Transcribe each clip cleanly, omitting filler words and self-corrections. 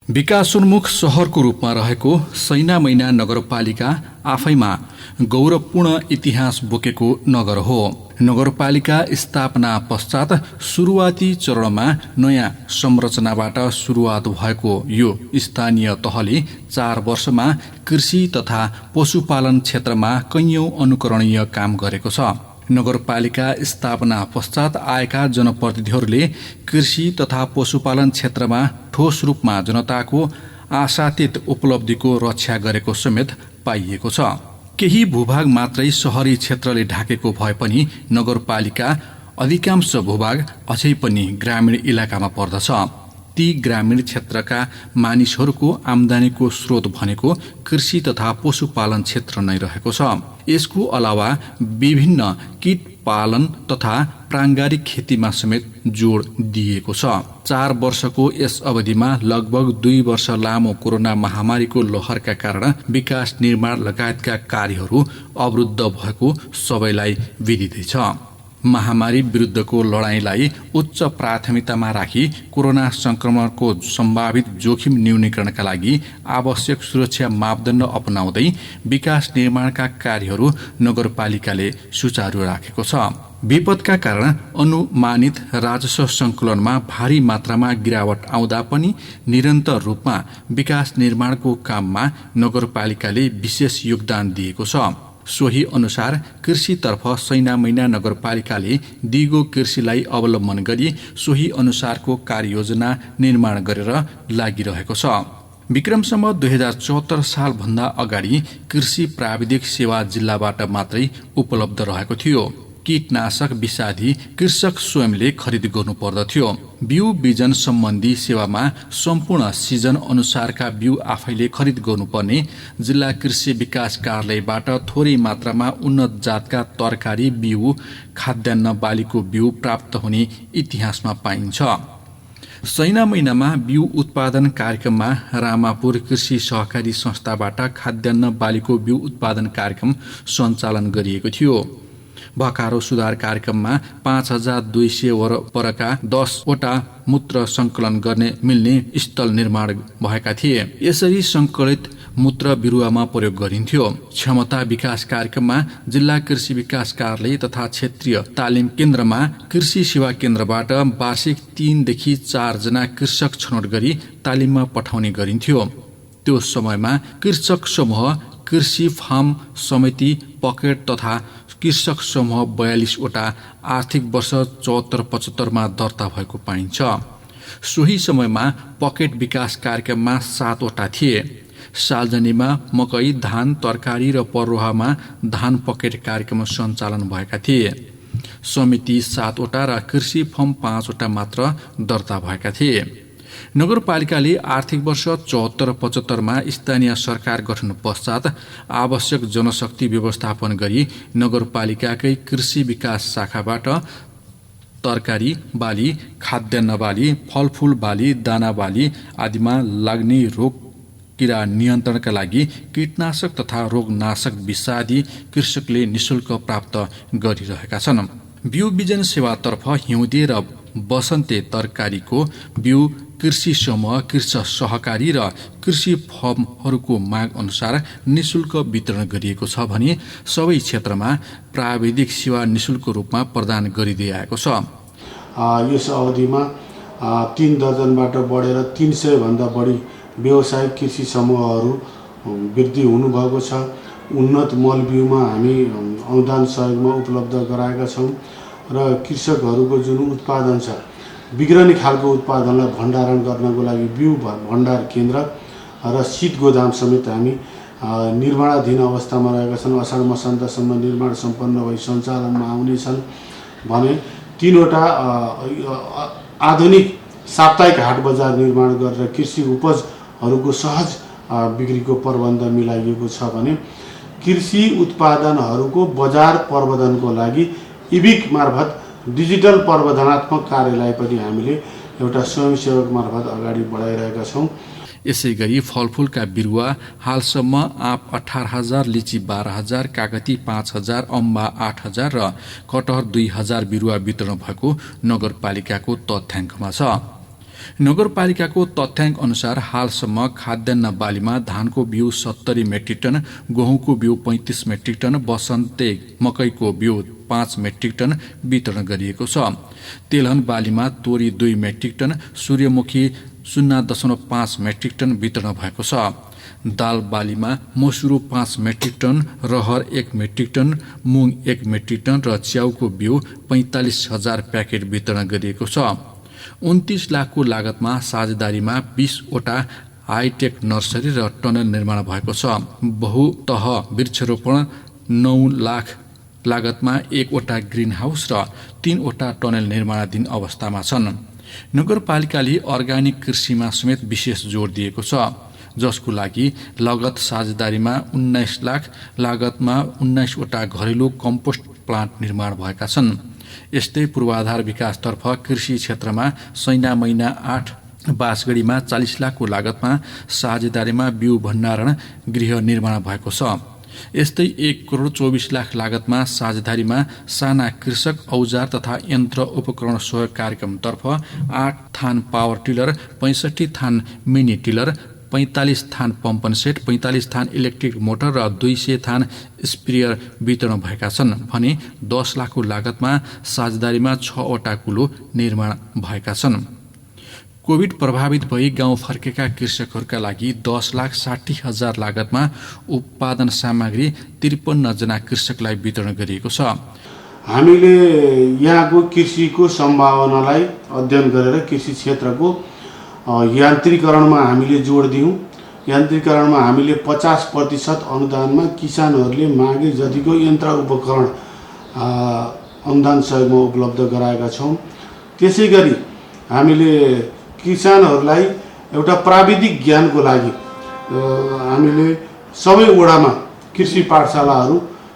विकासोन्मुख शहरको रूपमा रहेको सैनामैना नगरपालिका आफैमा गौरवपूर्ण इतिहास बोकेको नगर हो। नगरपालिका स्थापना पश्चात सुरुवाती चरणमा नयाँ संरचनाबाट सुरुवात भएको यो स्थानीय तहले 4 वर्षमा कृषि तथा पशुपालन क्षेत्रमा कैयौं अनुकरणीय काम गरेको छ। नगरपालिका स्थापना पश्चात आएका जनप्रतिनिधिहरूले कृषि तथा पशुपालन क्षेत्रमा ठोस रूपमा जनताको आशातीत उपलब्धिको रक्षा गरेको समेत पाइएको छ। केही भूभाग मात्रै शहरी क्षेत्रले ढाकेको भए पनि नगरपालिका अधिकांश भूभाग अझै पनि ग्रामीण इलाकामा पर्दछ। ती ग्रामीण क्षेत्रका मानिसहरूको आम्दानीको स्रोत भनेको कृषि तथा पशुपालन क्षेत्र नै रहेको छ। यसको अलावा विभिन्न कीट पालन तथा प्राङ्गारिक खेतीमा समेत जोड दिएको छ। 4 वर्षको यस अवधिमा लगभग 2 वर्ष लामो कोरोना महामारीको लहरका कारण विकास निर्माण लगायतका कार्यहरू अवरुद्ध भएको सबैलाई विदितै छ। महामारी विरुद्धको लडाईँलाई उच्च प्राथमिकतामा राखी कोरोना संक्रमणको सम्भावित जोखिम न्यूनीकरणका लागि आवश्यक सुरक्षा मापदण्ड अपनाउँदै विकास निर्माणका कार्यहरू नगरपालिकाले सुचारू राखेको छ। विपदका कारण अनुमानित राजस्व सङ्कलनमा भारी मात्रामा गिरावट आउँदा पनि निरन्तर रूपमा विकास निर्माणको काममा नगरपालिकाले विशेष योगदान दिएको छ। सोही अनुसार कृषितर्फ सैनामैना नगरपालिकाले दिगो कृषिलाई अवलम्बन गरी सोही अनुसारको कार्ययोजना निर्माण गरेर लागिरहेको छ। विक्रमसम्म 2074 सालभन्दा अगाडि कृषि प्राविधिक सेवा जिल्लाबाट मात्रै उपलब्ध रहेको थियो। कीटनाशक विषादी कृषक स्वयंले खरिद गर्नुपर्दथ्यो। बिउ बिजन सम्बन्धी सेवामा सम्पूर्ण सिजन अनुसारका बिउ आफैले खरिद गर्नुपर्ने, जिल्ला कृषि विकास कार्यालयबाट थोरै मात्रामा उन्नत जातका तरकारी बिउ, खाद्यान्न बालीको बिउ प्राप्त हुने इतिहासमा पाइन्छ। सैनामैनामा बिउ उत्पादन कार्यक्रममा रामापुर कृषि सहकारी संस्थाबाट खाद्यान्न बालीको बिउ उत्पादन कार्यक्रम सञ्चालन गरिएको थियो। भकारो सुधार कार्यक्रममा 5200 वरपरका 10वटा मूत्र संकलन गर्ने मिल्ने स्थल निर्माण भएका थिए। यसरी संकलित मूत्र बिरुवामा प्रयोग गरिन्थ्यो। क्षमता विकास कार्यक्रममा जिल्ला कृषि विकास कार्यालय तथा क्षेत्रीय तालिम केन्द्रमा कृषि सेवा केन्द्रबाट वार्षिक 3 देखि 4 जना कृषक छनौट गरी तालिममा पठाउने गरिन्थ्यो। त्यो समयमा कृषक समूह, कृषि फार्म समिति, पकेट तथा कृषक समूह 42वटा आर्थिक वर्ष 74-75 मा दर्ता भएको पाइन्छ। सोही समयमा पकेट विकास कार्यक्रममा 7वटा थिए। सालजनीमा मकै, धान, तरकारी र पर्रोहामा धान पकेट कार्यक्रम सञ्चालन भएका थिए। समिति 7वटा र कृषि फर्म 5वटा मात्र दर्ता भएका थिए। नगरपालिकाले आर्थिक वर्ष 74-75 मा स्थानीय सरकार गठन पश्चात आवश्यक जनशक्ति व्यवस्थापन गरी नगरपालिकाकै कृषि विकास शाखाबाट तरकारी बाली, खाद्यान्न बाली, फलफूल बाली, दाना बाली आदिमा लाग्ने रोग किरा नियन्त्रणका लागि कीटनाशक तथा रोगनाशक विषादी कृषकले निशुल्क प्राप्त गरिरहेका छन्। बिउ बिजन सेवातर्फ हिउँदे र बसन्ते तरकारीको बिउ कृषि समूह, कृषक सहकारी र कृषि फर्महरूको माग अनुसार निशुल्क वितरण गरिएको छ भने सबै क्षेत्रमा प्राविधिक सेवा निशुल्क रूपमा प्रदान गरिँदै आएको छ। यस अवधिमा 3 दर्जनबाट बढेर 300 भन्दा बढी व्यावसायिक कृषि समूहहरू वृद्धि हुनुभएको छ। उन्नत मल बिउमा हामी अनुदान सहयोगमा उपलब्ध गराएका छौँ र कृषकहरूको जुन उत्पादन छ बिग्रने खालको उत्पादनलाई भण्डारण गर्नको लागि बिउ भण्डार केन्द्र र शीत गोदाम समेत हामी निर्माणाधीन अवस्थामा रहेका छन्। असाढ मसान्तसम्म निर्माण सम्पन्न भई सञ्चालनमा आउनेछन् भने 3वटा आधुनिक साप्ताहिक हाट बजार निर्माण गरेर कृषि उपजहरूको सहज बिक्रीको प्रबन्ध मिलाइएको छ भने कृषि उत्पादनहरूको बजार प्रबन्धनको लागि इबिक मार्फत डिजिटल प्रबन्धनात्मक कार्यलाई पनि हामीले एउटा स्वयंसेवक मार्फत अगाडि बढाइरहेका छौँ। यसै गरी फलफूलका बिरुवा हालसम्म आँप 18,000, लिची 12,000, कागती 5,000, अम्बा 8,000 र कटहर 2,000 बिरुवा वितरण भएको नगरपालिकाको तथ्याङ्कमा छ। नगरपालिकाको तथ्याङ्क अनुसार हालसम्म खाद्यान्न बालीमा धानको बिउ 70 मेट्रिक टन, गहुँको बिउ 35 मेट्रिक टन, बसन्ते मकैको बिउ 5 मेट्रिक टन वितरण गरिएको छ। तेलहन बालीमा तोरी 2 मेट्रिक टन, सूर्यमुखी 0.5 मेट्रिक टन वितरण भएको छ। दाल बालीमा मसुरो 5 मेट्रिक टन, रहर 1 मेट्रिक टन, मुङ 1 मेट्रिक टन र च्याउको बिउ 45,000 प्याकेट वितरण गरिएको छ। 29 लाखको लागतमा साझेदारीमा 20वटा हाइटेक नर्सरी र टनल निर्माण भएको छ। बहुतह वृक्षरोपण 9 लाख लागतमा 1वटा ग्रिन हाउस र 3वटा टनल निर्माणाधीन अवस्थामा छन्। नगरपालिकाले अर्ग्यानिक कृषिमा समेत विशेष जोड दिएको छ, जसको लागि लगत साझेदारीमा 19 लाख लागतमा 19वटा घरेलु कम्पोस्ट प्लान्ट निर्माण भएका छन्। यस्तै पूर्वाधार विकासतर्फ कृषि क्षेत्रमा सैना महिना 8 बाँसगढीमा 40 लाखको लागतमा साझेदारीमा बिउ भण्डारण गृह निर्माण भएको छ। यस्तै 1,24,00,000 लागतमा साझेदारीमा साना कृषक औजार तथा यन्त्र उपकरण सहयोग कार्यक्रमतर्फ 8 थान पावर टिलर, 65 थान मिनी टिलर, 45 थान पम्पन सेट, 45 थान इलेक्ट्रिक मोटर र 200 थान स्प्रेयर वितरण भएका छन् भने 10 लाखको लागतमा साझेदारीमा 6वटा कुलो निर्माण भएका छन्। कोभिड प्रभावित भई गाउँ फर्केका कृषकहरूका लागि 10,60,000 लागतमा उत्पादन सामग्री 53 जना कृषकलाई वितरण गरिएको छ। हामीले यहाँको कृषिको सम्भावनालाई अध्ययन गरेर कृषि क्षेत्रको यान्त्रिकरणमा हामीले जोड दियौँ। यान्त्रिकरणमा हामीले 50% अनुदानमा किसानहरूले मागे जतिको यन्त्र उपकरण अनुदान सहयोगमा उपलब्ध गराएका छौँ। त्यसै गरी हामीले किसानहरूलाई एउटा प्राविधिक ज्ञानको लागि हामीले सबै वडामा कृषि पाठशालाहरू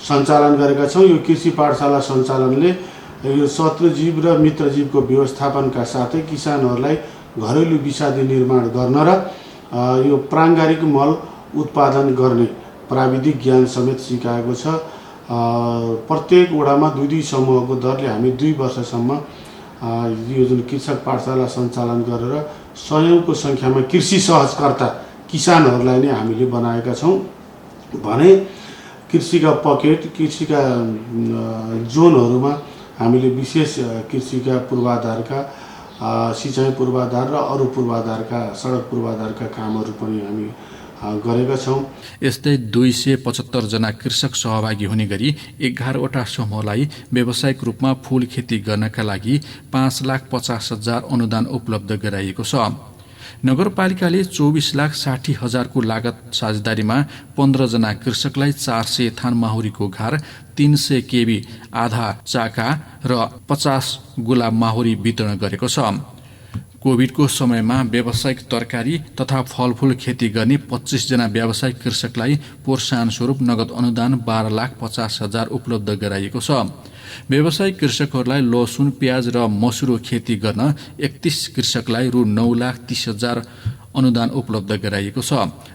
सञ्चालन गरेका छौँ। यो कृषि पाठशाला सञ्चालनले यो शत्रुजीव र मित्रजीवको व्यवस्थापनका साथै किसानहरूलाई घरेलु विषादी निर्माण गर्न र यो प्राङ्गारिक मल उत्पादन गर्ने प्राविधिक ज्ञान समेत सिकाएको छ। प्रत्येक वडामा 2 समूहको दरले हामी 2 वर्षसम्म यो जुन कृषक पाठशाला सञ्चालन गरेर 100औंको सङ्ख्यामा कृषि सहजकर्ता किसानहरूलाई नै हामीले बनाएका छौँ भने कृषिका पकेट, कृषिका जोनहरूमा हामीले विशेष कृषिका पूर्वाधारका सिँचाइ पूर्वाधार र अरू पूर्वाधारका सडक पूर्वाधारका कामहरू पनि हामी गरेका छौँ। यस्तै 275 जना कृषक सहभागी हुने गरी 11वटा समूहलाई व्यावसायिक रूपमा फूल खेती गर्नका लागि 5,50,000 अनुदान उपलब्ध गराइएको छ। नगरपालिकाले 24,60,000 को लागत साझेदारीमा 15 जना कृषकलाई 400 थान माहुरीको घर, 300 केबी आधा चाका र 50 गोला माहुरी वितरण गरेको छ। कोभिडको समयमा व्यावसायिक तरकारी तथा फलफूल खेती गर्ने 25 जना व्यावसायिक कृषकलाई प्रोत्साहन स्वरूप नगद अनुदान 12,50,000 उपलब्ध गराइएको छ। व्यावसायिक कृषकहरूलाई लसुन, प्याज र मसुरो खेती गर्न 31 कृषकलाई रु 9,30,000 अनुदान उपलब्ध गराइएको छ।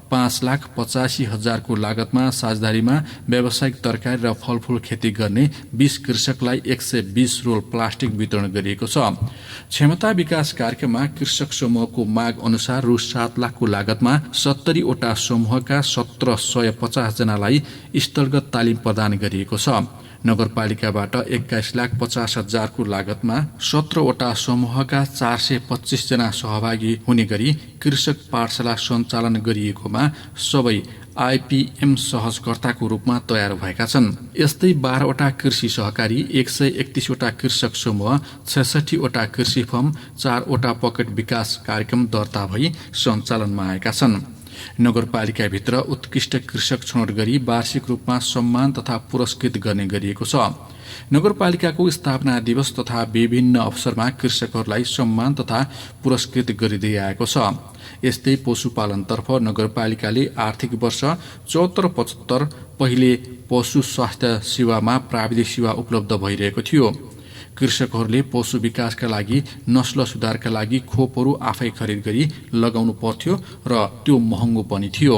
5,85,000 को लागतमा साझेदारीमा व्यावसायिक तरकारी र फलफूल खेती गर्ने 20 कृषकलाई 120 रोल प्लास्टिक वितरण गरिएको छ। क्षमता विकास कार्यक्रममा कृषक समूहको माग अनुसार रु 7 लाख को लागतमा 70वटा समूहका 1750 जनालाई स्थलगत तालिम प्रदान गरिएको छ। नगरपालिकाबाट 21,50,000 को लागतमा 17वटा समूहका 425 जना सहभागी हुने गरी कृषक पाठशाला सञ्चालन गरिएकोमा सबै आइपिएम सहजकर्ताको रूपमा तयार भएका छन्। यस्तै 12वटा कृषि सहकारी, 131वटा कृषक समूह, 66वटा कृषि फर्म, 4वटा पकेट विकास कार्यक्रम दर्ता भई सञ्चालनमा आएका छन्। नगरपालिकाभित्र उत्कृष्ट कृषक छनौट गरी वार्षिक रूपमा सम्मान तथा पुरस्कृत गर्ने गरिएको छ। नगरपालिकाको स्थापना दिवस तथा विभिन्न अवसरमा कृषकहरूलाई सम्मान तथा पुरस्कृत गरिँदै आएको छ। यस्तै पशुपालनतर्फ नगरपालिकाले आर्थिक वर्ष 74-75 पहिले पशु स्वास्थ्य सेवामा प्राविधिक सेवा उपलब्ध भइरहेको थियो। कृषकहरूले पशु विकासका लागि, नस्ल सुधारका लागि खोपहरू आफै खरिद गरी लगाउनु पर्थ्यो र त्यो महँगो पनि थियो।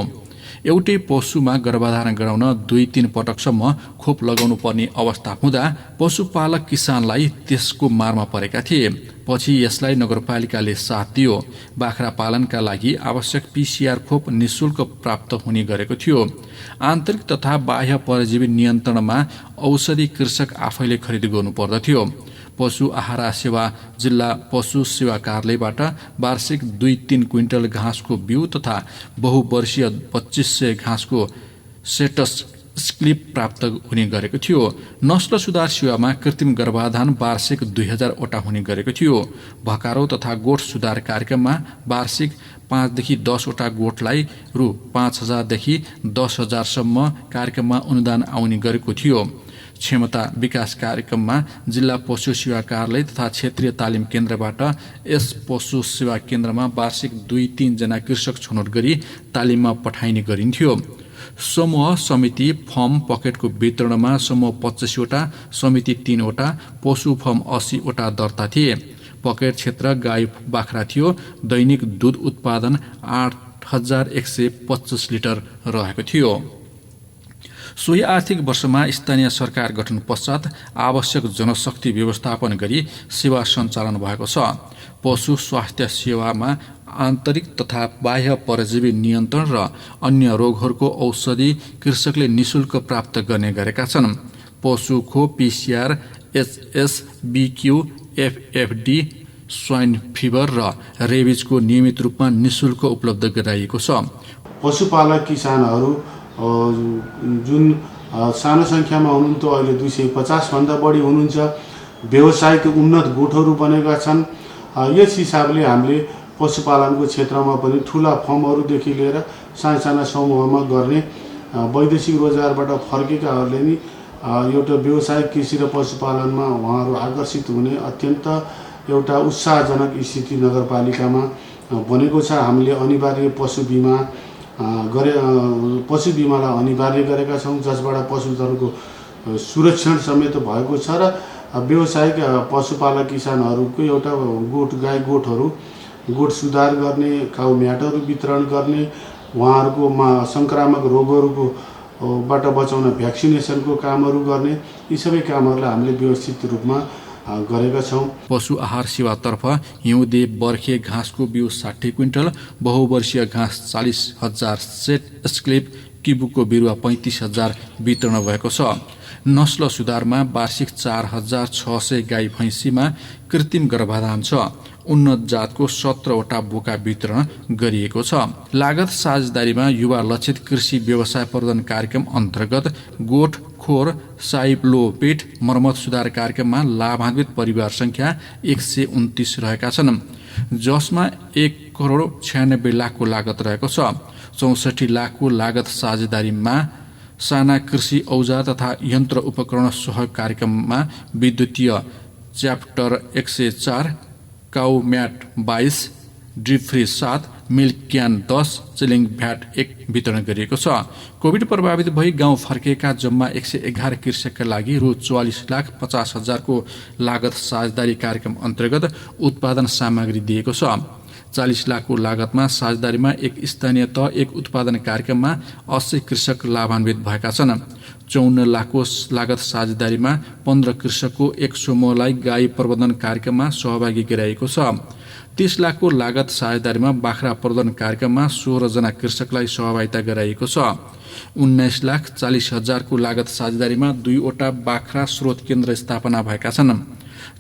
एउटै पशुमा गर्भधारण गराउन 2-3 पटकसम्म खोप लगाउनु पर्ने अवस्था हुँदा पशुपालक किसानलाई त्यसको मारमा परेका थिए। पछि यसलाई नगरपालिकाले साथ दियो। बाख्रा पालनका लागि आवश्यक PCR खोप निशुल्क प्राप्त हुने गरेको थियो। आन्तरिक तथा बाह्य परजीवी नियन्त्रणमा औषधि कृषक आफैले खरिद गर्नुपर्दथ्यो। पशु आहार सेवा जिल्ला पशु सेवा कार्यालयबाट वार्षिक 2-3 क्विन्टल घाँसको बिउ तथा बहुवर्षीय 2500 घाँसको सेटस स्क्लिप प्राप्त हुने गरेको थियो। नस्ल सुधार सेवामा कृत्रिम गर्भाधान वार्षिक 2000 वटा हुने गरेको थियो। भकारो तथा गोठ सुधार कार्यक्रममा वार्षिक 5 देखि 10 वटा गोठलाई रु 5000 देखि 10,000 सम्म कार्यक्रममा अनुदान आउने गरेको थियो। क्षमता विकास कार्यक्रममा जिल्ला पशु सेवा कार्यालय तथा क्षेत्रीय तालिम केन्द्रबाट यस पशु सेवा केन्द्रमा वार्षिक 2-3 जना कृषक छनौट गरी तालिममा पठाइने गरिन्थ्यो। समूह समिति फर्म पकेटको वितरणमा समूह 25 वटा, समिति 3 वटा, पशु फर्म 80 वटा दर्ता थिए। पकेट क्षेत्र गाई बाख्रा थियो। दैनिक दूध उत्पादन 8125 लिटर रहेको थियो। सोही आर्थिक वर्षमा स्थानीय सरकार गठन पश्चात आवश्यक जनशक्ति व्यवस्थापन गरी सेवा सञ्चालन भएको छ। पशु स्वास्थ्य सेवामा आन्तरिक तथा बाह्य परजीवी नियन्त्रण र अन्य रोगहरूको औषधि कृषकले निशुल्क प्राप्त गर्ने गरेका छन्। पशु खोप PCR, HSBQ, FFD, swine fever र रेबिजको नियमित रूपमा निशुल्क उपलब्ध गराइएको छ। पशुपालक किसानहरू जुन सानो सङ्ख्यामा हुनुहुन्छ, अहिले 250 भन्दा बढी हुनुहुन्छ। व्यावसायिक उन्नत गोठहरू बनेका छन्। यस हिसाबले हामीले पशुपालनको क्षेत्रमा पनि ठुला फर्महरूदेखि लिएर साना समूहमा गर्ने वैदेशिक रोजगारबाट फर्केकाहरूले नि एउटा व्यावसायिक कृषि र पशुपालनमा उहाँहरू आकर्षित हुने अत्यन्त एउटा उत्साहजनक स्थिति नगरपालिकामा बनेको छ। हामीले अनिवार्य पशु बिमालाई अनिवार्य गरेका छौँ, जसबाट पशुधनको सुरक्षण समेत भएको छ र व्यावसायिक पशुपालक किसानहरूको एउटा गोठ सुधार गर्ने, काउ म्याटहरू वितरण गर्ने, उहाँहरूकोमा सङ्क्रामक रोगहरूबाट बचाउन भ्याक्सिनेसनको कामहरू गर्ने, यी सबै कामहरूलाई हामीले व्यवस्थित रूपमा गरेका छौँ। पशु आहार सेवातर्फ हिउँदे बर्खे घाँसको बिउ 60 क्विन्टल, बहुवर्षीय घाँस 40,000 सेट, स्क्लिप किबुको बिरुवा 35,000 वितरण भएको छ। नस्ल सुधारमा वार्षिक 4,600 गाई भैँसीमा कृत्रिम गर्भाधान छ। उन्नत जातको 17 वटा बोका वितरण गरिएको छ। लागत साझेदारीमा युवा लक्षित कृषि व्यवसाय प्रवर्धन कार्यक्रम अन्तर्गत गोठ खोर साइप्लोपेट मर्मत सुधार कार्यक्रममा लाभान्वित परिवार संख्या 129 रहेका छन्, जसमा 1,96,00,000 लागत रहेको छ। 64 लाखको लागत साझेदारीमा साना कृषि औजार तथा यन्त्र उपकरण सहयोग कार्यक्रममा विद्युतीय च्याप्टर 104, cow mat 22, drip free 7, milk can 10, chilling vat 1 वितरण गरिएको छ। कोभिड प्रभावित भई गाउँ फर्केका जम्मा 111 कृषकका लागि रु 44,50,000 को लागत साझेदारी कार्यक्रम अन्तर्गत उत्पादन सामग्री दिएको छ। 40 लाखको लागतमा साझेदारीमा एक स्थानीय तह एक उत्पादन कार्यक्रममा 80 कृषक लाभान्वित भएका छन्। 54 लाखको लागत साझेदारीमा 15 कृषकको एक समूहलाई गाई प्रबन्धन कार्यक्रममा सहभागी गराइएको छ। 30 लाखको लागत साझेदारीमा बाख्रा प्रबन्धन कार्यक्रममा 16 जना कृषकलाई सहभागिता गराइएको छ। 19,40,000 को लागत साझेदारीमा 2 वटा बाख्रा स्रोत केन्द्र स्थापना भएका छन्।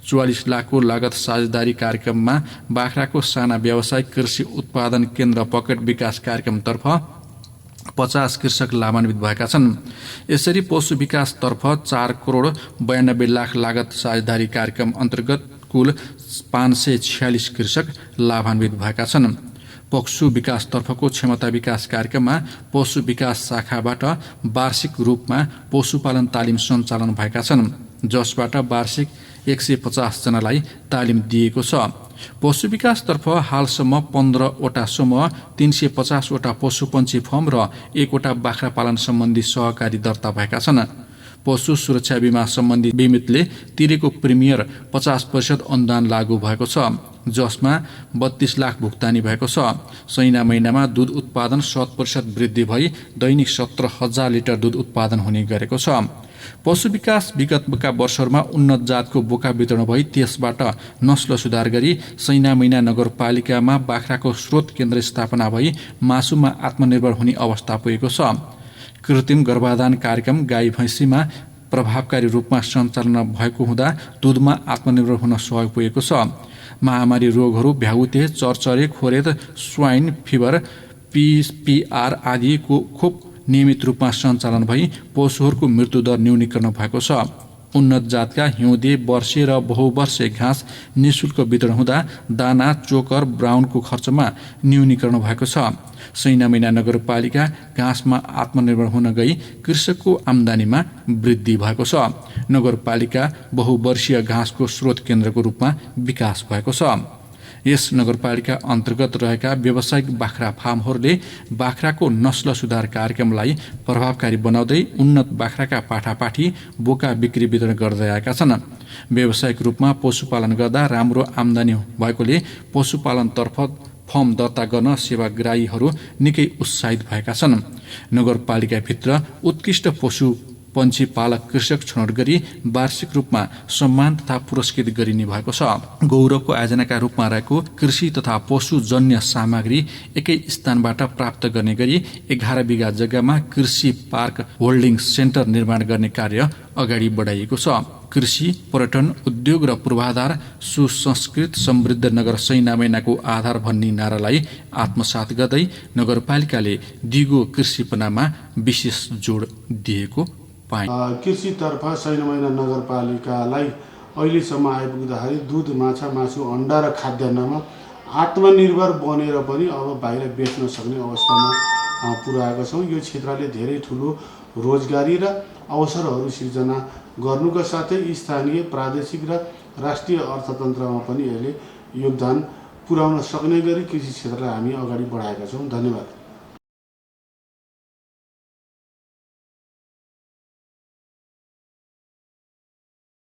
44 लाखको लागत साझेदारी कार्यक्रममा बाख्राको साना व्यावसायिक कृषि उत्पादन केन्द्र पकेट विकास कार्यक्रमतर्फ 50 कृषक लाभान्वित भएका छन्। यसरी पशु विकासतर्फ 4,92,00,000 लागत साझेदारी कार्यक्रम अन्तर्गत कुल 546 कृषक लाभान्वित भएका छन्। पशु विकासतर्फको क्षमता विकास कार्यक्रममा पशु विकास शाखाबाट वार्षिक रूपमा पशुपालन तालिम सञ्चालन भएका छन्, जसबाट वार्षिक 150 जनालाई तालिम दिएको छ। पशु विकासतर्फ हालसम्म 15 वटा समूह, 350 वटा पशुपन्छी फर्म र 1 वटा बाख्रा पालन सम्बन्धी सहकारी दर्ता भएका छन्। पशु सुरक्षा बीमा सम्बन्धी बीमितले तिरेको प्रिमियर 50% अनुदान लागू भएको छ। जसमा 32 लाख भुक्तानी भएको छ। सैना महिनामा दूध उत्पादन 7% वृद्धि भई दैनिक 17,000 लिटर दूध उत्पादन हुने गरेको छ। पशु विकास विगतका वर्षहरूमा उन्नत जातको बोका वितरण भई त्यसबाट नस्ल सुधार गरी सैना मैना नगरपालिकामा बाख्राको स्रोत केन्द्र स्थापना भई मासुमा आत्मनिर्भर हुने अवस्था पुगेको छ। कृत्रिम गर्भाधान कार्यक्रम गाई भैँसीमा प्रभावकारी रूपमा सञ्चालन भएको हुँदा दूधमा आत्मनिर्भर हुन सहयोग पुगेको छ। महामारी रोगहरू भ्याउते, चरचरे, खोरेद, स्वाइन फिभर, पिपिआर आदिको खोप नियमित रूपमा सञ्चालन भई पशुहरूको मृत्युदर न्यूनीकरण भएको छ। उन्नत जातका हिउँदे, वर्षे र बहुवर्षे घाँस निःशुल्क वितरण हुँदा दाना, चोकर, ब्राउनको खर्चमा न्यूनीकरण भएको छ। सैना मैना नगरपालिका घाँसमा आत्मनिर्भर हुन गई कृषकको आम्दानीमा वृद्धि भएको छ। नगरपालिका बहुवर्षीय घाँसको स्रोत केन्द्रको रूपमा विकास भएको छ। यस नगरपालिका अन्तर्गत रहेका व्यावसायिक बाख्रा फार्महरूले बाख्राको नस्ल सुधार कार्यक्रमलाई प्रभावकारी बनाउँदै उन्नत बाख्राका पाठापाठी बोका बिक्री वितरण गर्दै आएका छन्। व्यावसायिक रूपमा पशुपालन गर्दा राम्रो आम्दानी भएकोले पशुपालनतर्फ फर्म दर्ता गर्न सेवाग्राहीहरू निकै उत्साहित भएका छन्। नगरपालिकाभित्र उत्कृष्ट पशु पंक्षी पालक कृषक छनौट गरी वार्षिक रूपमा सम्मान तथा पुरस्कृत गरिने भएको छ। गौरवको आयोजनाका रूपमा रहेको कृषि तथा पशुजन्य सामग्री एकै स्थानबाट प्राप्त गर्ने गरी 11 बिघा जग्गामा कृषि पार्क होल्डिङ सेन्टर निर्माण गर्ने कार्य अगाडि बढाइएको छ। कृषि, पर्यटन, उद्योग र पूर्वाधार सुसंस्कृत समृद्ध नगर सैना मैनाको आधार भन्ने नारालाई आत्मसात गर्दै नगरपालिकाले दिगो कृषिपनामा विशेष जोड दिएको पाए। कृषितर्फ सैना मैना नगरपालिकालाई अहिलेसम्म आइपुग्दाखेरि दुध, माछा, मासु, अन्डा र खाद्यान्नमा आत्मनिर्भर बनेर पनि अब बाहिर बेच्न सक्ने अवस्थामा पुर्याएको छौँ। यो क्षेत्रले धेरै ठुलो रोजगारी र अवसरहरू सिर्जना गर्नुका साथै स्थानीय, प्रादेशिक र राष्ट्रिय अर्थतन्त्रमा पनि यसले योगदान पुर्याउन सक्ने गरी कृषि क्षेत्रलाई हामी अगाडि बढाएका छौँ। धन्यवाद।